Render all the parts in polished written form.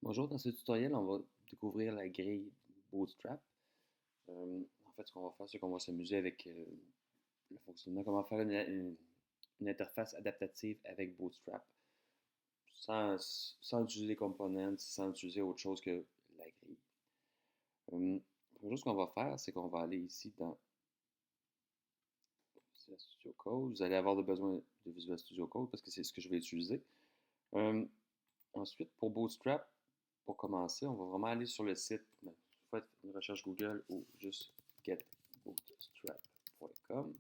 Bonjour, dans ce tutoriel, on va découvrir la grille Bootstrap. En fait, ce qu'on va faire, c'est qu'on va s'amuser avec le fonctionnement, comment faire une interface adaptative avec Bootstrap sans utiliser les components, sans utiliser autre chose que la grille. La première chose qu'on va faire, c'est qu'on va aller ici dans Visual Studio Code. Vous allez avoir besoin de Visual Studio Code parce que c'est ce que je vais utiliser. Euh, Ensuite, pour Bootstrap, pour commencer, on va vraiment aller sur le site. Faites une recherche Google ou juste getbootstrap.com.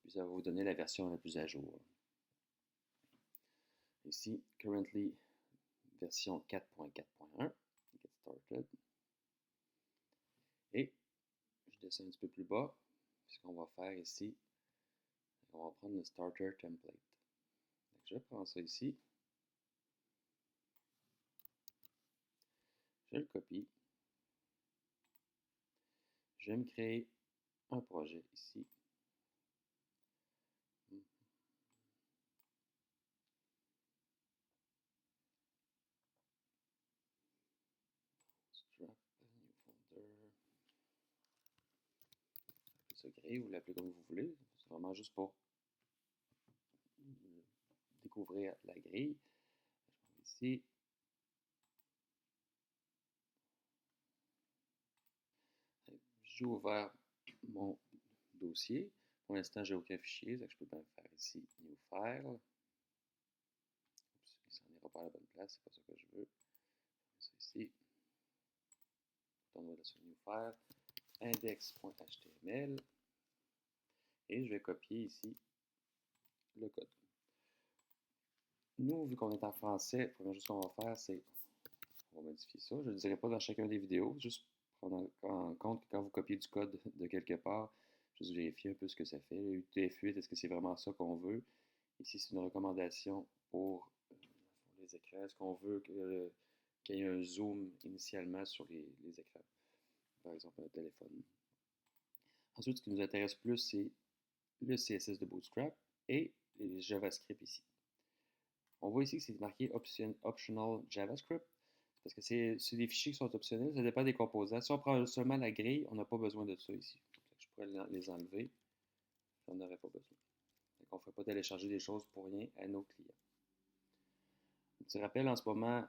Puis ça va vous donner la version la plus à jour. Ici, currently, version 4.4.1. Get started. Et je descends un petit peu plus bas. Ce qu'on va faire ici, on va prendre le starter template. Donc, je prends ça ici. Je le copie. Je vais me créer un projet ici. Bootstrap, new folder. Ça grille, vous l'appelez comme vous voulez. C'est vraiment juste pour découvrir la grille. Je vais ici. J'ai ouvert mon dossier. Pour l'instant, j'ai aucun fichier, donc je peux bien faire ici New File. Oups, il s'en ira pas à la bonne place, c'est pas ça que je veux. Ça ici. On va sur New File, index.html. Et je vais copier ici le code. Nous, vu qu'on est en français, la première chose qu'on va faire, c'est on va modifier ça. Je ne le dirai pas dans chacune des vidéos, juste prendre en compte que quand vous copiez du code de quelque part, juste vérifier un peu ce que ça fait. UTF-8, est-ce que c'est vraiment ça qu'on veut? Ici, c'est une recommandation pour les écrans. Est-ce qu'on veut qu'il y ait un zoom initialement sur les écrans? Par exemple, un téléphone. Ensuite, ce qui nous intéresse plus, c'est le CSS de Bootstrap et les JavaScript ici. On voit ici que c'est marqué Optional JavaScript parce que c'est des fichiers qui sont optionnels, ça dépend des composants. Si on prend seulement la grille, on n'a pas besoin de ça ici. Je pourrais les enlever, j'en aurais pas besoin. Donc on ne fait pas télécharger des choses pour rien à nos clients. Un petit rappel, en ce moment,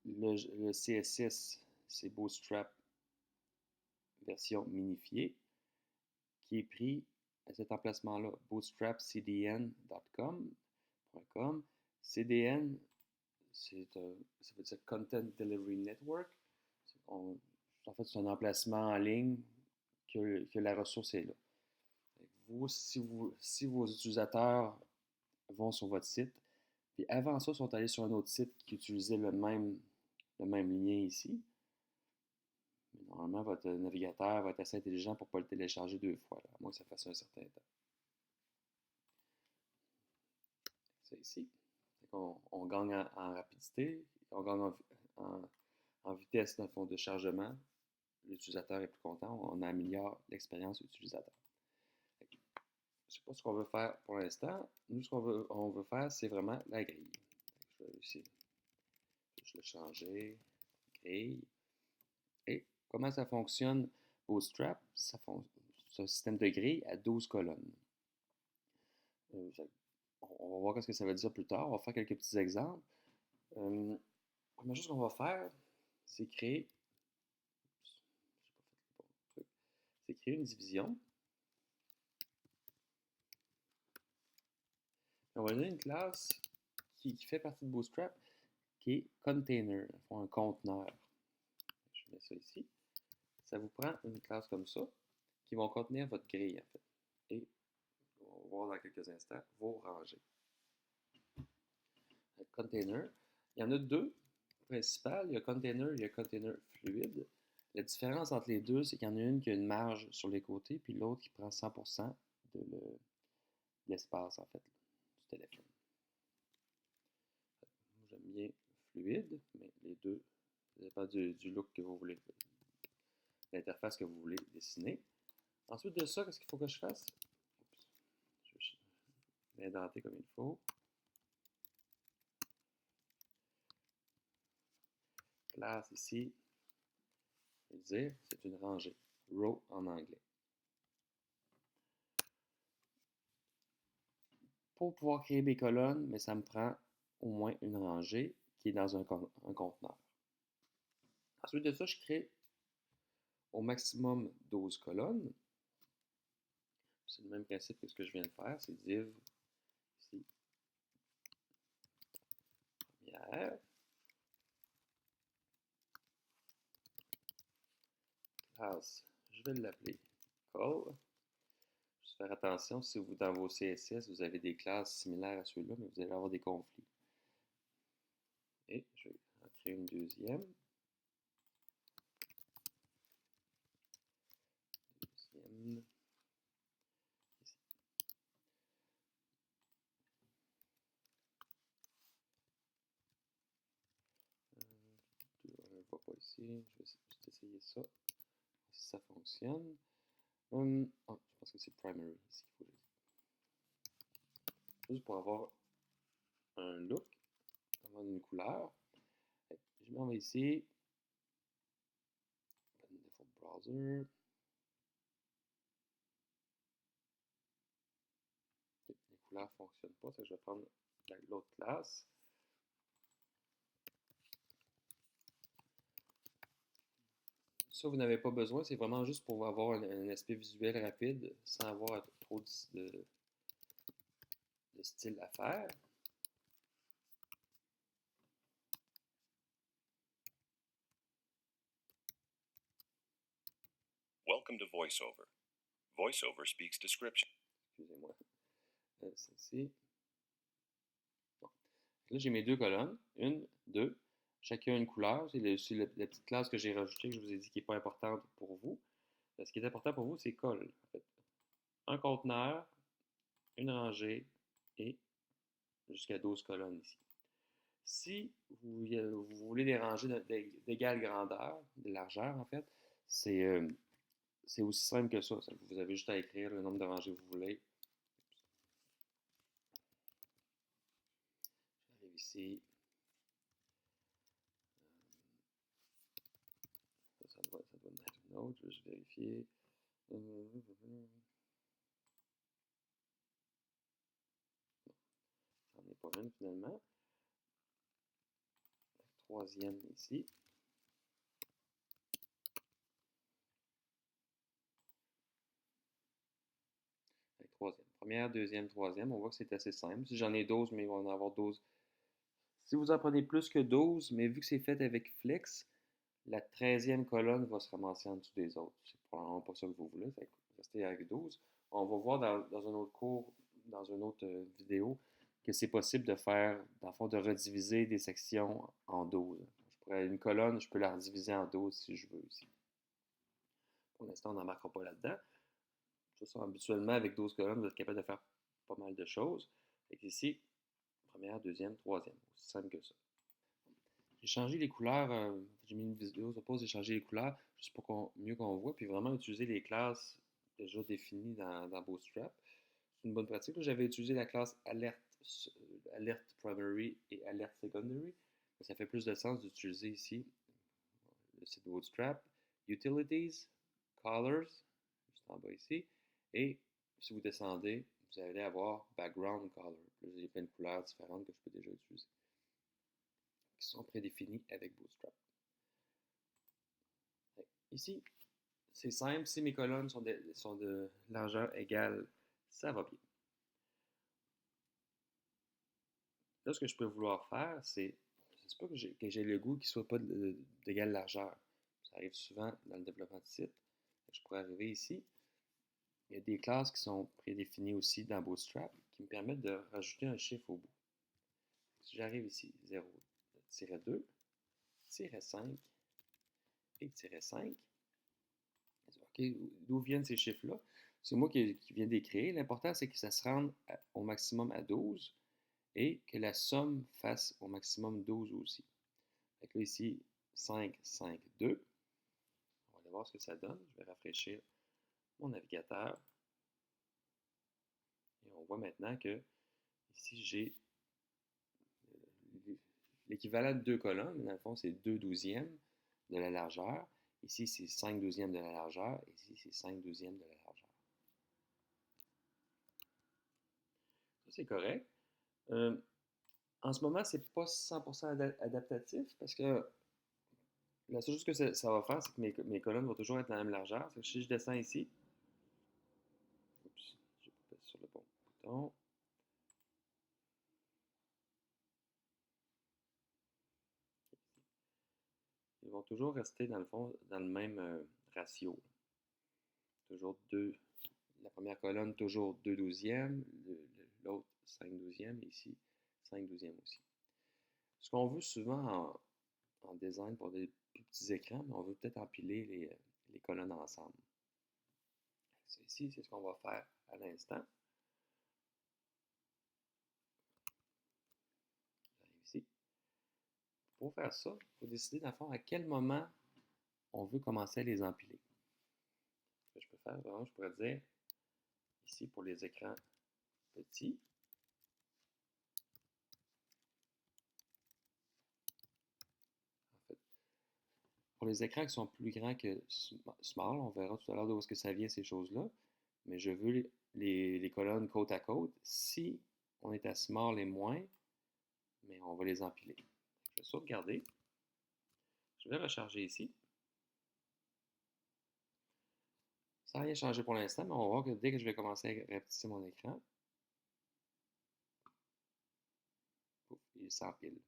le CSS, c'est Bootstrap version minifiée, qui est pris à cet emplacement-là, bootstrapcdn.com. CDN, ça veut dire Content Delivery Network. En fait, c'est un emplacement en ligne que la ressource est là. Vous, si vos utilisateurs vont sur votre site, puis avant ça, ils sont allés sur un autre site qui utilisait le même lien ici, mais normalement, votre navigateur va être assez intelligent pour ne pas le télécharger deux fois, là, à moins que ça fasse un certain temps. C'est ici. On gagne en rapidité, on gagne en vitesse dans le fond de chargement. L'utilisateur est plus content, on améliore l'expérience utilisateur. Je ne sais pas ce qu'on veut faire pour l'instant. Nous, ce on veut faire, c'est vraiment la grille. Je vais ici, je vais changer, grille. Et comment ça fonctionne Bootstrap? C'est un système de grille à 12 colonnes. On va voir ce que ça veut dire plus tard. On va faire quelques petits exemples. La première chose qu'on va faire, c'est créer, c'est créer une division. On va donner une classe qui fait partie de Bootstrap qui est container, un conteneur. Je mets ça ici. Ça vous prend une classe comme ça qui va contenir votre grille en fait. Et on va voir dans quelques instants vos rangées. Le container, il y en a deux principales. Il y a container et il y a container fluide. La différence entre les deux, c'est qu'il y en a une qui a une marge sur les côtés, puis l'autre qui prend 100% de l'espace en fait du téléphone. J'aime bien fluide, mais les deux, ça dépend du look que vous voulez, l'interface que vous voulez dessiner. Ensuite de ça, qu'est-ce qu'il faut que je fasse? Je vais indenter comme il faut. classe ici, je vais dire, c'est une rangée. Row en anglais. Pour pouvoir créer mes colonnes, mais ça me prend au moins une rangée qui est dans un conteneur. Ensuite de ça, je crée au maximum 12 colonnes. C'est le même principe que ce que je viens de faire, c'est div ici, première, classe, je vais l'appeler call. Juste faire attention, si vous, dans vos CSS, vous avez des classes similaires à ceux-là, mais vous allez avoir des conflits. Et je vais en créer une deuxième. Deuxième. Ici. On ne le voit pas ici. Je vais juste essayer ça. Si ça fonctionne. Je pense que c'est primary ici qu'il faut que juste pour avoir un look, avoir une couleur. Je m'en vais ici. Default browser. Les couleurs ne fonctionnent pas, je vais prendre l'autre classe. Ça, vous n'avez pas besoin, c'est vraiment juste pour avoir un aspect visuel rapide sans avoir trop de style à faire. Welcome to VoiceOver. VoiceOver speaks description. Excusez-moi. Celle-ci. Bon. Là, j'ai mes deux colonnes. Une, deux. Chacun une couleur. C'est la petite classe que j'ai rajoutée, que je vous ai dit qui n'est pas importante pour vous. Ce qui est important pour vous, c'est col. En fait. Un conteneur, une rangée et jusqu'à 12 colonnes ici. Si vous voulez des rangées d'égale grandeur, de largeur en fait, c'est aussi simple que ça. Vous avez juste à écrire le nombre de rangées que vous voulez. J'arrive ici. Ça doit être une autre. Je vais juste vérifier. Ça n'en est pas une finalement. Troisième ici. Troisième. Première, deuxième, troisième. On voit que c'est assez simple. Si j'en ai 12, mais il va en avoir 12. Si vous en prenez plus que 12, mais vu que c'est fait avec Flex, la 13e colonne va se ramasser en dessous des autres. C'est probablement pas ça que vous voulez. Restez avec 12. On va voir dans un autre cours, dans une autre vidéo, que c'est possible de faire, dans le fond, de rediviser des sections en 12. Une colonne, je peux la rediviser en 12 si je veux ici. Pour l'instant, on n'en marquera pas là-dedans. Ça, habituellement, avec 12 colonnes, vous êtes capable de faire pas mal de choses. Et ici, première, deuxième, troisième. Aussi simple que ça. J'ai changé les couleurs, j'ai mis une vidéo sur pause, j'ai changé les couleurs juste pour mieux qu'on voit, puis vraiment utiliser les classes déjà définies dans Bootstrap. C'est une bonne pratique. J'avais utilisé la classe Alert Primary et Alert Secondary. Ça fait plus de sens d'utiliser ici le site Bootstrap, Utilities, Colors, juste en bas ici, et si vous descendez, vous allez avoir Background Color. Là, j'ai plein de couleurs différentes que je peux déjà utiliser, qui sont prédéfinies avec Bootstrap. Ici, c'est simple, si mes colonnes sont de largeur égale, ça va bien. Là, ce que je peux vouloir faire, c'est pas que j'ai le goût qu'il ne soit pas d'égale largeur. Ça arrive souvent dans le développement de site. Je pourrais arriver ici. Il y a des classes qui sont prédéfinies aussi dans Bootstrap qui me permettent de rajouter un chiffre au bout. Si j'arrive ici, 0-2, 5 et 5, okay, d'où viennent ces chiffres-là? C'est moi qui viens d'écrire. L'important, c'est que ça se rende au maximum à 12 et que la somme fasse au maximum 12 aussi. Fait que là, ici, 5, 5, 2. On va aller voir ce que ça donne. Je vais rafraîchir mon navigateur. Et on voit maintenant que ici, j'ai l'équivalent de 2 colonnes, mais dans le fond, c'est 2 douzièmes de la largeur. Ici, c'est 5 douzièmes de la largeur. Ici, c'est 5 douzièmes de la largeur. Ça, c'est correct. En ce moment, c'est pas 100% adaptatif parce que la seule chose que ça va faire, c'est que mes colonnes vont toujours être de la même largeur. Si je descends ici, oups, j'ai pas fait sur le bon bouton. Ils vont toujours rester, dans le fond, dans le même ratio. Toujours 2. La première colonne, toujours 2 douzièmes. L'autre, 5 douzièmes. Et ici, 5 douzièmes aussi. Ce qu'on veut souvent en design pour des plus petits écrans, mais on veut peut-être empiler les colonnes ensemble. Ici, c'est ce qu'on va faire à l'instant. Ici. Pour faire ça, il faut décider, dans le fond, à quel moment on veut commencer à les empiler. Ce que je peux faire, vraiment, je pourrais dire, ici, pour les écrans petits, en fait, pour les écrans qui sont plus grands que small, on verra tout à l'heure d'où est-ce que ça vient, ces choses-là, mais je veux les colonnes côte à côte. Si on est à small et moins, mais on va les empiler. Je vais sauvegarder. Je vais recharger ici. Ça n'a rien changé pour l'instant, mais on va voir que dès que je vais commencer à rapetisser mon écran, pouf, il s'empile.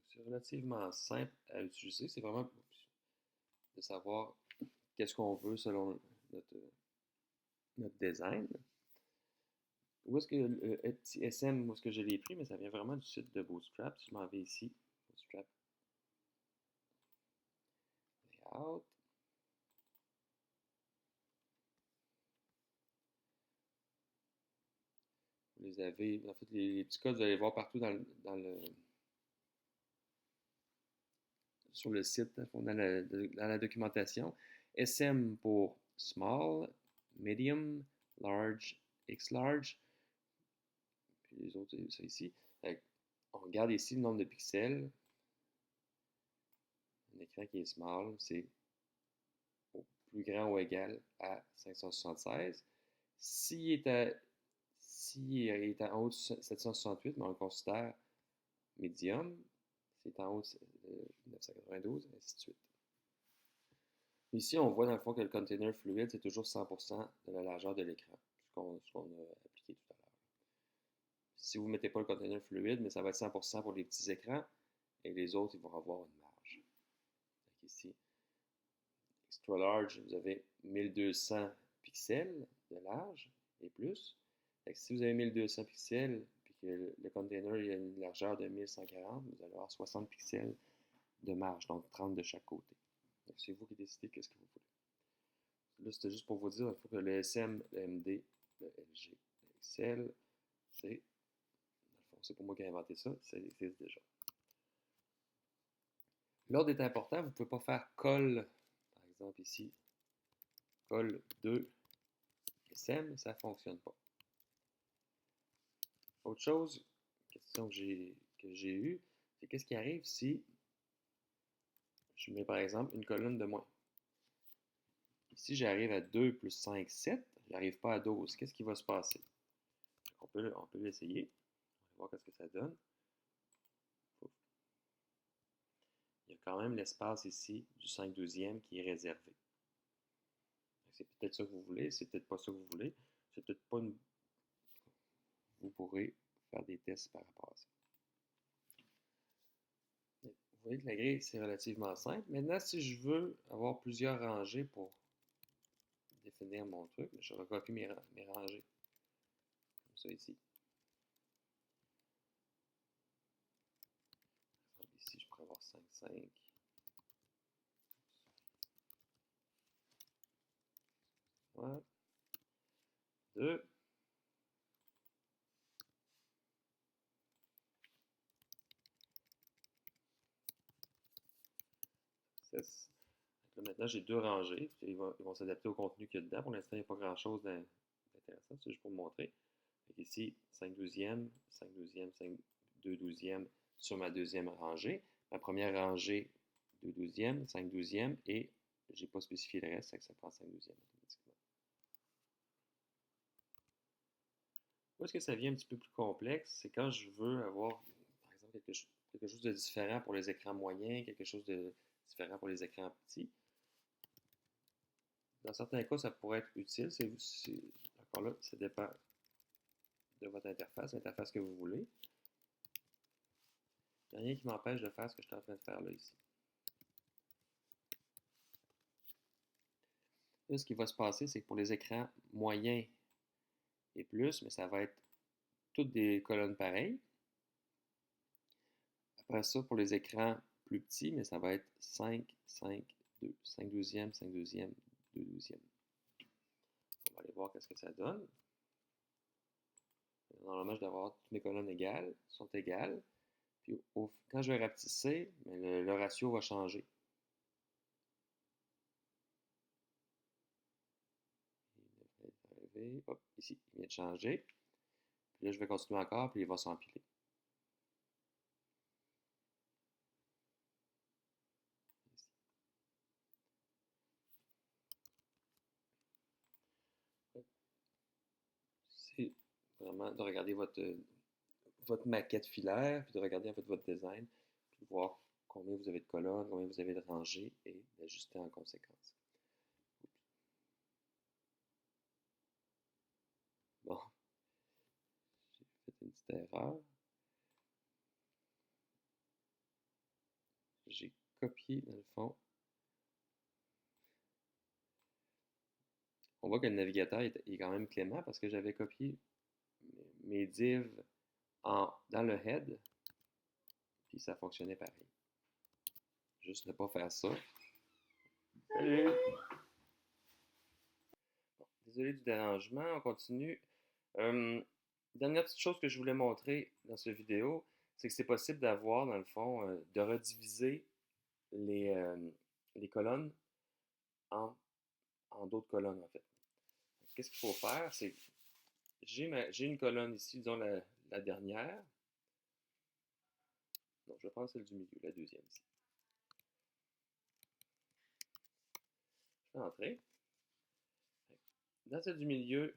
C'est relativement simple à utiliser. C'est vraiment de savoir qu'est-ce qu'on veut selon notre design. Où est-ce que le petit SM, où est-ce que je l'ai pris, mais ça vient vraiment du site de Bootstrap. Si je m'en vais ici, Bootstrap Layout. Vous les avez, en fait, les petits codes, vous allez voir partout sur le site, dans la documentation. SM pour small, medium, large, X large. Puis les autres, c'est ici. On regarde ici le nombre de pixels. Un écran qui est small, c'est plus grand ou égal à 576. S'il est en haut de 768, mais on le considère médium, c'est en haut de 992, ainsi de suite. Ici, on voit dans le fond que le container fluide, c'est toujours 100% de la largeur de l'écran, ce qu'on a appliqué tout à l'heure. Si vous ne mettez pas le container fluide, mais ça va être 100% pour les petits écrans, et les autres, ils vont avoir une marge. Donc ici, extra large, vous avez 1200 pixels de large et plus. Donc, si vous avez 1200 pixels, puis que le container il a une largeur de 1140, vous allez avoir 60 pixels de marge, donc 30 de chaque côté. Donc, c'est vous qui décidez qu'est-ce que vous voulez. Là, c'était juste pour vous dire, il faut que le SM, le MD, le LG, le XL, c'est pas moi qui ai inventé ça, ça existe déjà. L'ordre est important, vous ne pouvez pas faire colle, par exemple ici, colle 2 SM, ça ne fonctionne pas. Autre chose, question que j'ai eue, c'est qu'est-ce qui arrive si je mets par exemple une colonne de moins. Ici, j'arrive à 2 plus 5, 7, j'arrive pas à 12. Qu'est-ce qui va se passer? On peut l'essayer. On va voir ce que ça donne. Il y a quand même l'espace ici du 5 douzième qui est réservé. C'est peut-être ça que vous voulez, c'est peut-être pas ça que vous voulez. C'est peut-être pas une... Vous pourrez faire des tests par rapport à ça. Vous voyez que la grille, c'est relativement simple. Maintenant, si je veux avoir plusieurs rangées pour définir mon truc, je recopie mes rangées. Comme ça ici. Ici, je pourrais avoir 5, 5. 1, 2. 6. Là, maintenant, j'ai deux rangées. Ils vont s'adapter au contenu qu'il y a dedans. Pour l'instant, il n'y a pas grand-chose d'intéressant. C'est juste pour vous montrer. Donc ici, 5 douzièmes, 5 douzièmes, 5, 2 douzièmes sur ma deuxième rangée. Ma première rangée, 2 douzièmes, 5 douzièmes, et je n'ai pas spécifié le reste, ça prend 5 douzièmes automatiquement. Où est-ce que ça devient un petit peu plus complexe? C'est quand je veux avoir, par exemple, quelque chose de différent pour les écrans moyens, quelque chose de différent pour les écrans petits. Dans certains cas, ça pourrait être utile. Encore là, ça dépend de votre interface, l'interface que vous voulez. Il n'y a rien qui m'empêche de faire ce que je suis en train de faire là ici. Là, ce qui va se passer, c'est que pour les écrans moyens et plus, mais ça va être toutes des colonnes pareilles. Après ça, pour les écrans plus petits, mais ça va être 5, 5, 2, 5 douzièmes, 5 douzièmes, 2 douzièmes. On va aller voir qu'est-ce que ça donne. Normalement, je dois avoir toutes mes colonnes égales, sont égales. Puis quand je vais rapetisser, le ratio va changer. Il devrait arriver. Hop, ici, il vient de changer. Puis là, je vais continuer encore, puis il va s'empiler. C'est vraiment de regarder votre maquette filaire, puis de regarder en fait votre design, puis de voir combien vous avez de colonnes, combien vous avez de rangées, et d'ajuster en conséquence. Bon, j'ai fait une petite erreur. J'ai copié, dans le fond. On voit que le navigateur est quand même clément parce que j'avais copié mes divs dans le head, puis ça fonctionnait pareil. Juste ne pas faire ça. Salut! Bon, désolé du dérangement, on continue. Dernière petite chose que je voulais montrer dans cette vidéo, c'est que c'est possible d'avoir, dans le fond, de rediviser les colonnes en d'autres colonnes, en fait. Qu'est-ce qu'il faut faire? C'est j'ai une colonne ici, disons la dernière. Non, je vais prendre celle du milieu, la deuxième ici. Je vais entrer. Dans celle du milieu,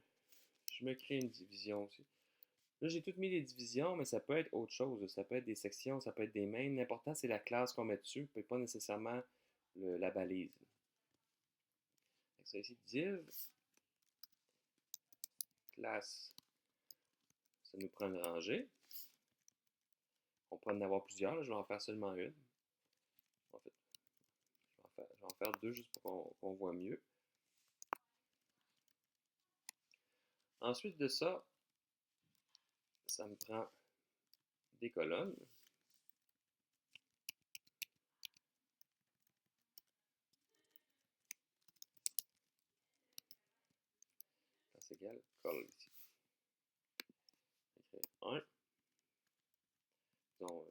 je me crée une division aussi. Là, j'ai tout mis les divisions, mais ça peut être autre chose. Ça peut être des sections, ça peut être des mains. L'important, c'est la classe qu'on met dessus, et pas nécessairement la balise. Ça ici, div, classe, ça nous prend une rangée. On peut en avoir plusieurs, là, je vais en faire seulement une. En fait, je vais en faire deux juste pour qu'on voit mieux. Ensuite de ça, ça me prend des colonnes. C'est égal, col ici. Écrire 1. Disons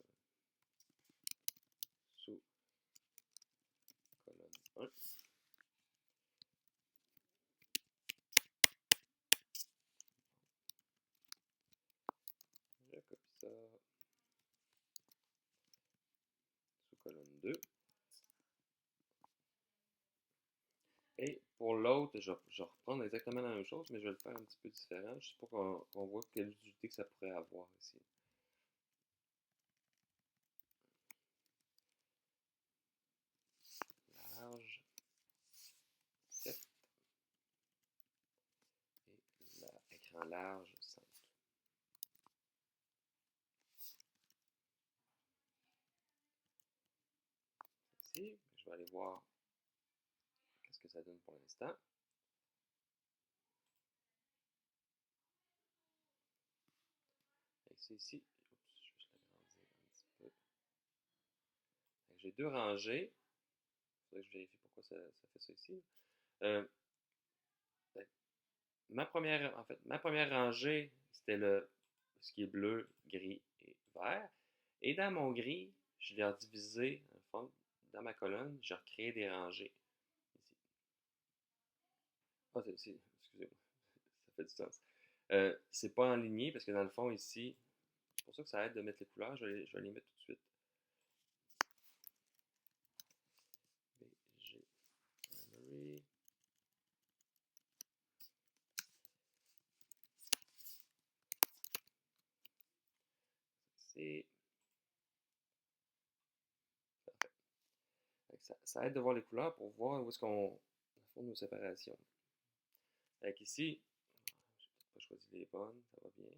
sous colonne 1. Je copie ça. Sous colonne 2. Et pour l'autre, je vais reprendre exactement la même chose, mais je vais le faire un petit peu différent, juste pour qu'on voit quelle utilité que ça pourrait avoir ici. Large 7 et écran large 5. Ici, je vais aller voir qu'est-ce que ça donne pour l'instant. Ici, oups, je vais juste l'agrandir un petit peu. J'ai deux rangées. Il faudrait que je vérifie pourquoi ça fait ça ici. Ma première rangée, c'était ce qui est bleu, gris et vert. Et dans mon gris, je l'ai redivisé, dans ma colonne, j'ai recréé des rangées. Ah, excusez-moi, ça fait du sens. C'est pas enligné parce que dans le fond, ici, c'est pour ça que ça aide de mettre les couleurs. Je vais les mettre tout de suite. BG Primary. C'est parfait. Ça aide de voir les couleurs pour voir où est-ce qu'on fait nos séparations. Avec ici, j'ai peut-être pas choisi les bonnes, ça va bien.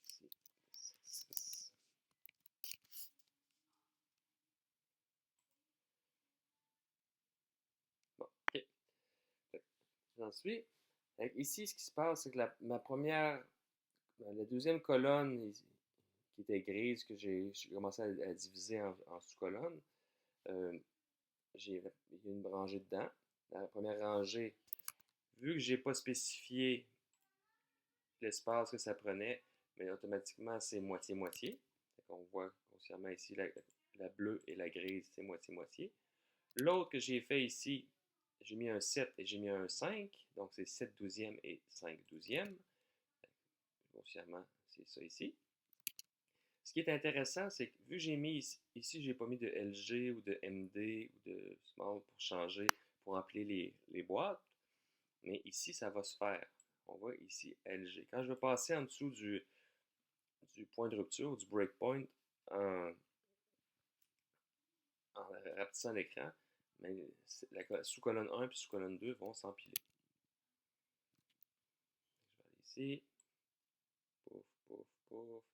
Ici, 6. Bon, ok. J'en suis. Ici, ce qui se passe, c'est que la deuxième colonne qui était grise, que j'ai commencé à diviser en sous-colonnes, il y a une rangée dedans. La première rangée, vu que j'ai pas spécifié l'espace que ça prenait, mais automatiquement c'est moitié-moitié. On voit grossièrement ici la bleue et la grise, c'est moitié-moitié. L'autre que j'ai fait ici, j'ai mis un 7 et j'ai mis un 5, donc c'est 7 douzièmes et 5 douzièmes. Grossièrement, c'est ça ici. Ce qui est intéressant, c'est que vu que j'ai mis ici, j'ai pas mis de LG ou de MD ou de Small pour changer, pour empiler les boîtes, mais ici, ça va se faire. On voit ici LG. Quand je vais passer en dessous du point de rupture, du breakpoint, en rapetissant l'écran, mais la sous-colonne 1 et sous-colonne 2 vont s'empiler. Je vais aller ici. Pouf, pouf, pouf.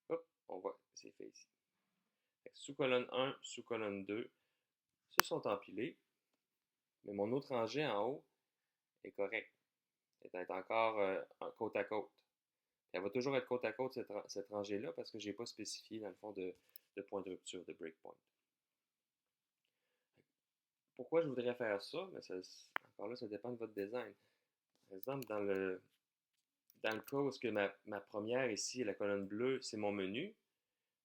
Hop, on voit que c'est fait ici. Sous-colonne 1, sous-colonne 2 se sont empilés, mais mon autre rangée en haut est correcte. Elle est encore côte à côte. Elle va toujours être côte à côte, cette rangée-là, parce que je n'ai pas spécifié, dans le fond, de point de rupture, de breakpoint. Pourquoi je voudrais faire ça? Mais encore là, ça dépend de votre design. Par exemple, dans le cas où ma première ici, la colonne bleue, c'est mon menu,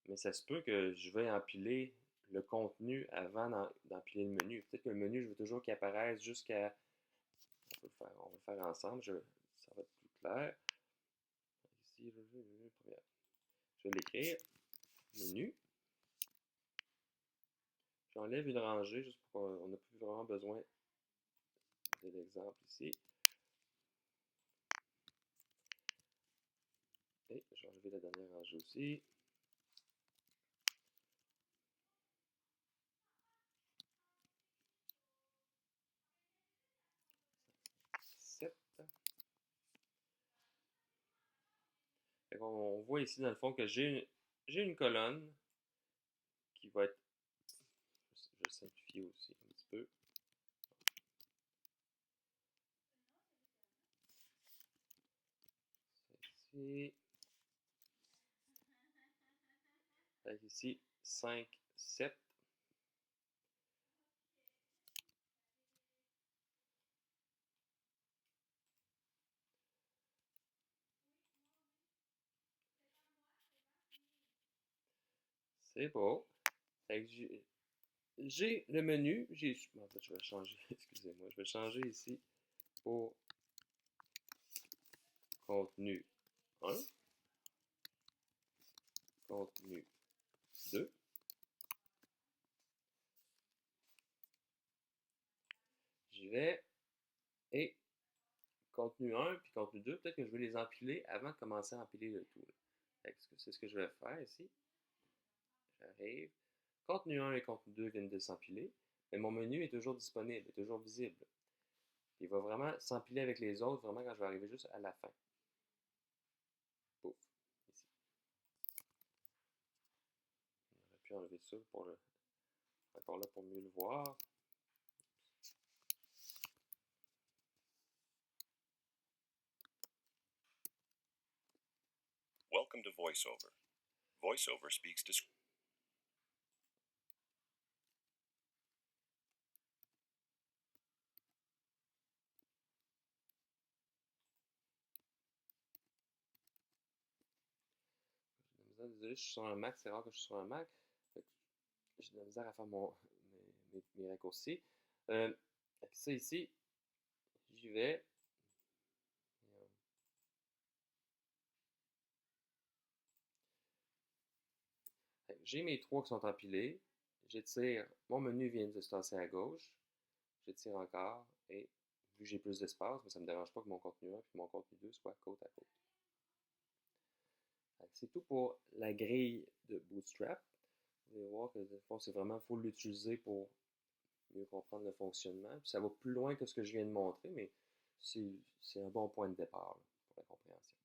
mais ça se peut que je veuille empiler le contenu avant d'empiler le menu. Peut-être que le menu, je veux toujours qu'il apparaisse jusqu'à... On va le faire ensemble, ça va être plus clair. Ici, je vais l'écrire. Menu. J'enlève une rangée juste pour qu'on n'a plus vraiment besoin de l'exemple ici. Et je vais enlever la dernière rangée aussi. On voit ici dans le fond que j'ai une colonne qui va être... Je vais simplifier aussi un petit peu. Ici. Avec ici 5, 7. C'est beau. J'ai le menu. En fait, je vais changer. Excusez-moi. Je vais changer ici pour contenu 1. Contenu 2. J'y vais. Et contenu 1 puis contenu 2, peut-être que je vais les empiler avant de commencer à empiler le tout. C'est ce que je vais faire ici. J'arrive. Contenu 1 et contenu 2 viennent de s'empiler, mais mon menu est toujours disponible, est toujours visible. Il va vraiment s'empiler avec les autres, vraiment quand je vais arriver juste à la fin. Pouf, ici. On aurait pu enlever ça encore là pour mieux le voir. Welcome to VoiceOver. VoiceOver speaks to... J'ai désolé, je suis sur un Mac, c'est rare que je suis sur un Mac. Fait que j'ai de la misère à faire mes raccourcis. Fait que ça ici, j'y vais. J'ai mes trois qui sont empilés. J'étire. Mon menu vient de se tasser à gauche. J'étire encore. Et vu que j'ai plus d'espace, mais ça ne me dérange pas que mon contenu 1 et mon contenu 2 soient côte à côte. C'est tout pour la grille de Bootstrap. Vous allez voir que c'est vraiment, il faut l'utiliser pour mieux comprendre le fonctionnement. Puis ça va plus loin que ce que je viens de montrer, mais c'est un bon point de départ là, pour la compréhension.